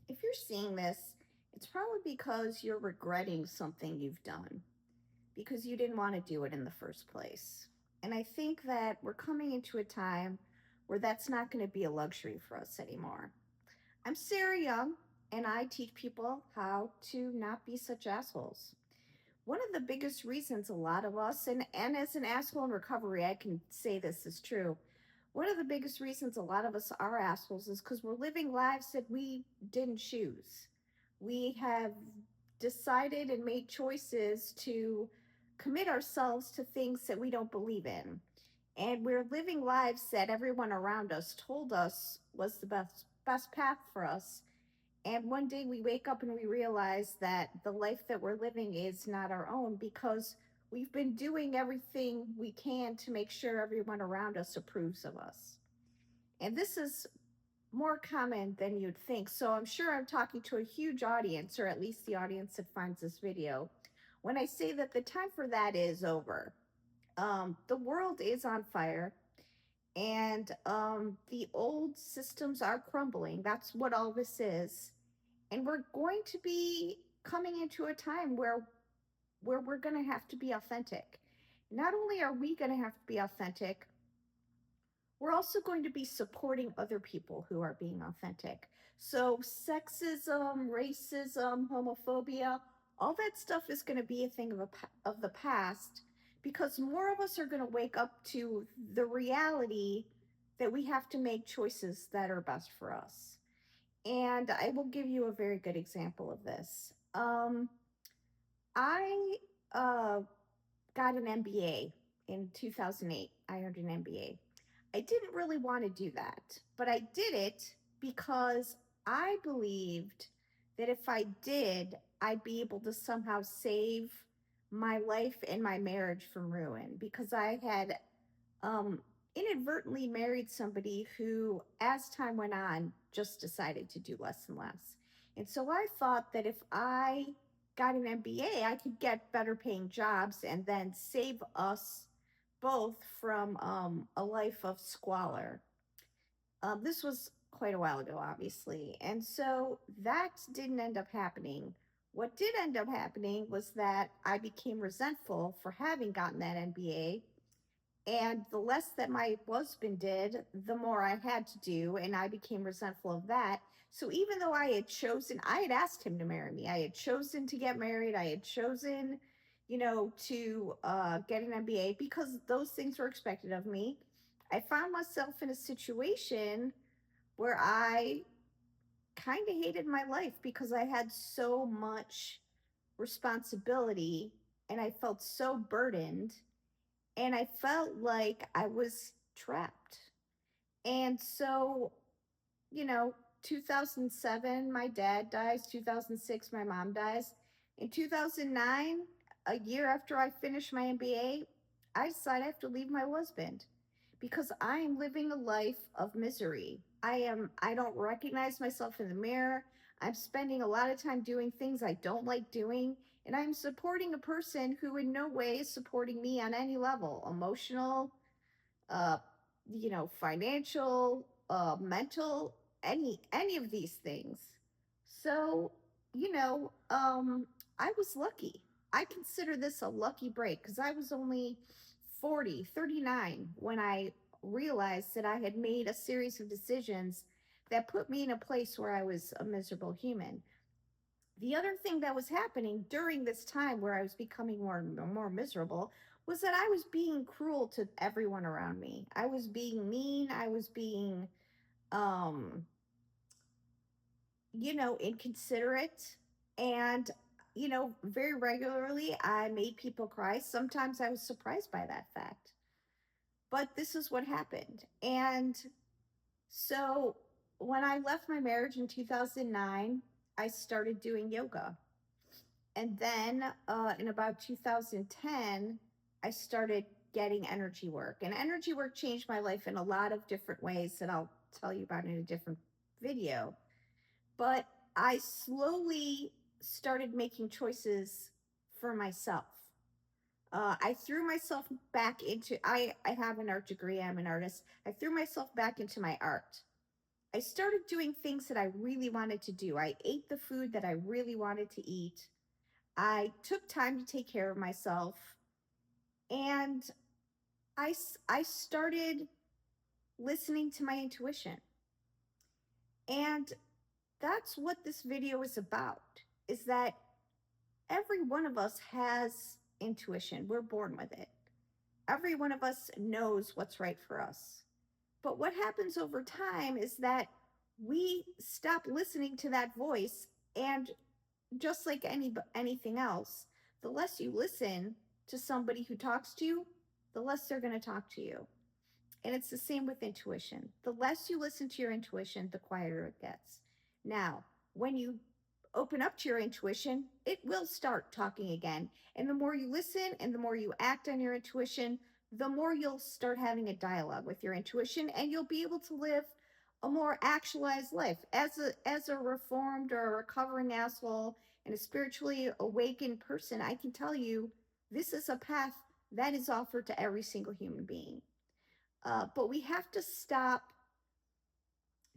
If you're seeing this, it's probably because you're regretting something you've done because you didn't want to do it in the first place. And I think that we're coming into a time where that's not going to be a luxury for us anymore. I'm Sarah Young, and I teach people how to not be such assholes. One of the biggest reasons a lot of us, and as an asshole in recovery, I can say this is true. One of the biggest reasons a lot of us are assholes is because we're living lives that we didn't choose. We have decided and made choices to commit ourselves to things that we don't believe in. And we're living lives that everyone around us told us was the best path for us. And one day we wake up and we realize that the life that we're living is not our own because we've been doing everything we can to make sure everyone around us approves of us. And this is more common than you'd think. So I'm sure I'm talking to a huge audience, or at least the audience that finds this video, when I say that the time for that is over. The world is on fire, and the old systems are crumbling. That's what all this is. And we're going to be coming into a time where we're going to have to be authentic. Not only are we going to have to be authentic, we're also going to be supporting other people who are being authentic. So sexism, racism, homophobia, all that stuff is going to be a thing of the past because more of us are going to wake up to the reality that we have to make choices that are best for us. And I will give you a very good example of this. I got an MBA in 2008. I earned an MBA. I didn't really want to do that, but I did it because I believed that if I did, I'd be able to somehow save my life and my marriage from ruin because I had um, inadvertently married somebody who, as time went on, just decided to do less and less. And so I thought that if I got an MBA, I could get better paying jobs and then save us both from a life of squalor. This was quite a while ago, obviously. And so that didn't end up happening. What did end up happening was that I became resentful for having gotten that MBA, and the less that my husband did, the more I had to do. And I became resentful of that. So even though I had asked him to marry me, I had chosen to get married, I had chosen, to get an MBA because those things were expected of me. I found myself in a situation where I kind of hated my life because I had so much responsibility and I felt so burdened and I felt like I was trapped. And so, 2007, my dad dies. 2006, my mom dies. In 2009, a year after I finished my MBA, I decided I have to leave my husband because I am living a life of misery. I don't recognize myself in the mirror. I'm spending a lot of time doing things I don't like doing, and I'm supporting a person who in no way is supporting me on any level, emotional, uh, financial, mental, any of these things. So, you know, um, I was lucky. I consider this a lucky break because I was only 39 when I realized that I had made a series of decisions that put me in a place where I was a miserable human. The other thing that was happening during this time where I was becoming more and more miserable was that I was being cruel to everyone around me. I was being mean. I was being, um, inconsiderate. And, very regularly I made people cry. Sometimes I was surprised by that fact. But this is what happened. And so when I left my marriage in 2009, I started doing yoga. And then in about 2010, I started getting energy work. And energy work changed my life in a lot of different ways that I'll tell you about in a different video. But I slowly started making choices for myself. I threw myself back into, I have an art degree, I'm an artist. I threw myself back into my art. I started doing things that I really wanted to do. I ate the food that I really wanted to eat. I took time to take care of myself. And I started listening to my intuition. And that's what this video is about, is that every one of us has intuition. We're born with it. Every one of us knows what's right for us. But what happens over time is that we stop listening to that voice, and just like anything else, the less you listen to somebody who talks to you, the less they're going to talk to you. And it's the same with intuition. The less you listen to your intuition, the quieter it gets. Now, when you open up to your intuition, it will start talking again. And the more you listen and the more you act on your intuition, the more you'll start having a dialogue with your intuition, and you'll be able to live a more actualized life. As a reformed or a recovering asshole and a spiritually awakened person, I can tell you this is a path that is offered to every single human being. But we have to stop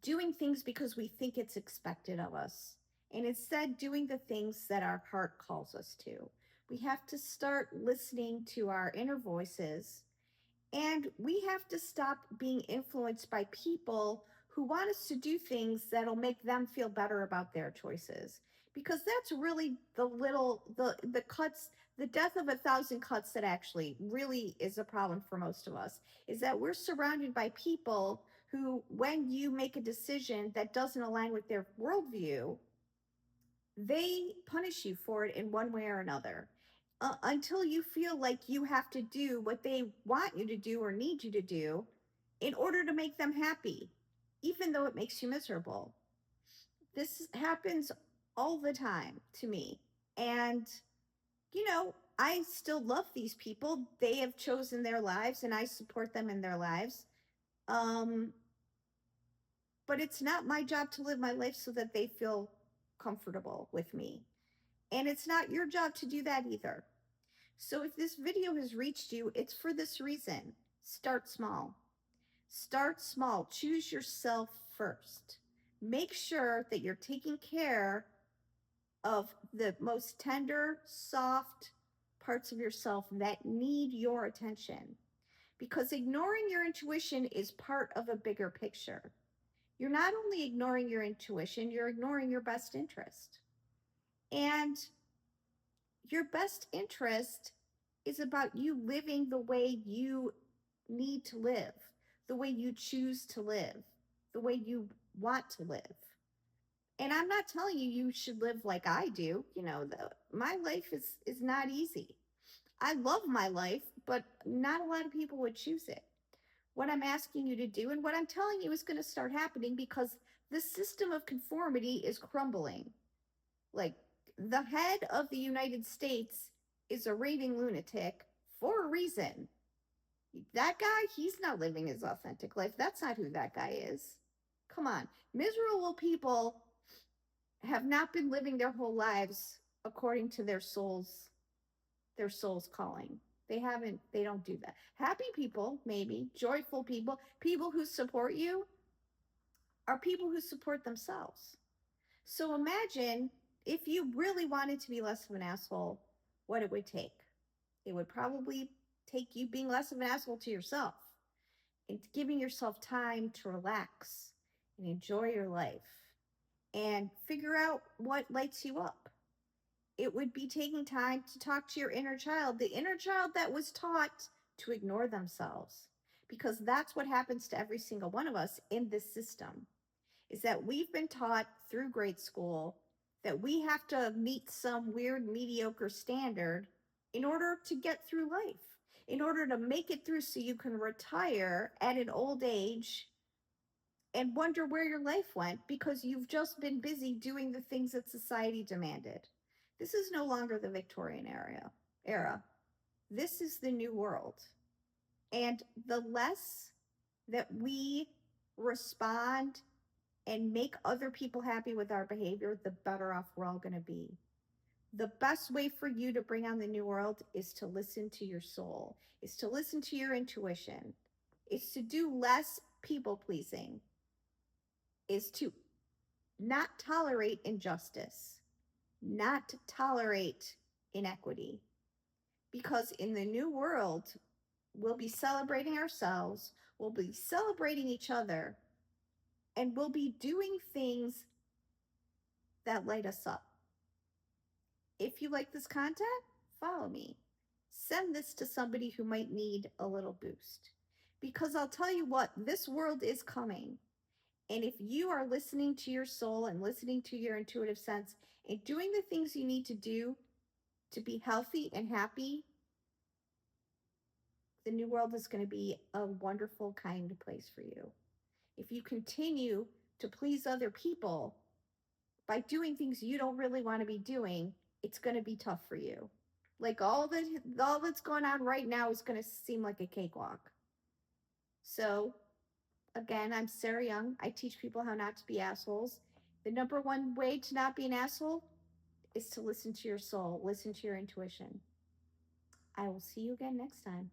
doing things because we think it's expected of us, and instead doing the things that our heart calls us to. We have to start listening to our inner voices, and we have to stop being influenced by people who want us to do things that'll make them feel better about their choices. Because that's really the cuts, the death of a thousand cuts that actually really is a problem for most of us, is that we're surrounded by people who, when you make a decision that doesn't align with their worldview, they punish you for it in one way or another, until you feel like you have to do what they want you to do or need you to do in order to make them happy, even though it makes you miserable. This happens all the time to me. And, I still love these people. They have chosen their lives and I support them in their lives. Um, but it's not my job to live my life so that they feel comfortable with me. And it's not your job to do that either. So if this video has reached you, it's for this reason. Start small. Start small. Choose yourself first. Make sure that you're taking care of the most tender, soft parts of yourself that need your attention. Because ignoring your intuition is part of a bigger picture. You're not only ignoring your intuition, you're ignoring your best interest. And your best interest is about you living the way you need to live, the way you choose to live, the way you want to live. And I'm not telling you you should live like I do. My life is not easy. I love my life, but not a lot of people would choose it. What I'm asking you to do and what I'm telling you is going to start happening because the system of conformity is crumbling. Like, the head of the United States is a raving lunatic for a reason. That guy, he's not living his authentic life. That's not who that guy is. Come on. Miserable people have not been living their whole lives according to their soul's calling. They don't do that. Happy people, maybe, joyful people, people who support you are people who support themselves. So imagine if you really wanted to be less of an asshole, what it would take. It would probably take you being less of an asshole to yourself and giving yourself time to relax and enjoy your life and figure out what lights you up. It would be taking time to talk to your inner child, the inner child that was taught to ignore themselves. Because that's what happens to every single one of us in this system, is that we've been taught through grade school that we have to meet some weird mediocre standard in order to get through life, in order to make it through so you can retire at an old age and wonder where your life went because you've just been busy doing the things that society demanded. This is no longer the Victorian era. This is the new world. And the less that we respond and make other people happy with our behavior, the better off we're all going to be. The best way for you to bring on the new world is to listen to your soul, is to listen to your intuition, is to do less people pleasing. is to not tolerate injustice, not to tolerate inequity. Because in the new world, we'll be celebrating ourselves, we'll be celebrating each other, and we'll be doing things that light us up. If you like this content, follow me. Send this to somebody who might need a little boost. Because I'll tell you what, this world is coming. And if you are listening to your soul and listening to your intuitive sense and doing the things you need to do to be healthy and happy, the new world is going to be a wonderful, kind place for you. If you continue to please other people by doing things you don't really want to be doing, it's going to be tough for you. Like all that's going on right now is going to seem like a cakewalk. So, again, I'm Sarah Young. I teach people how not to be assholes. The number one way to not be an asshole is to listen to your soul, listen to your intuition. I will see you again next time.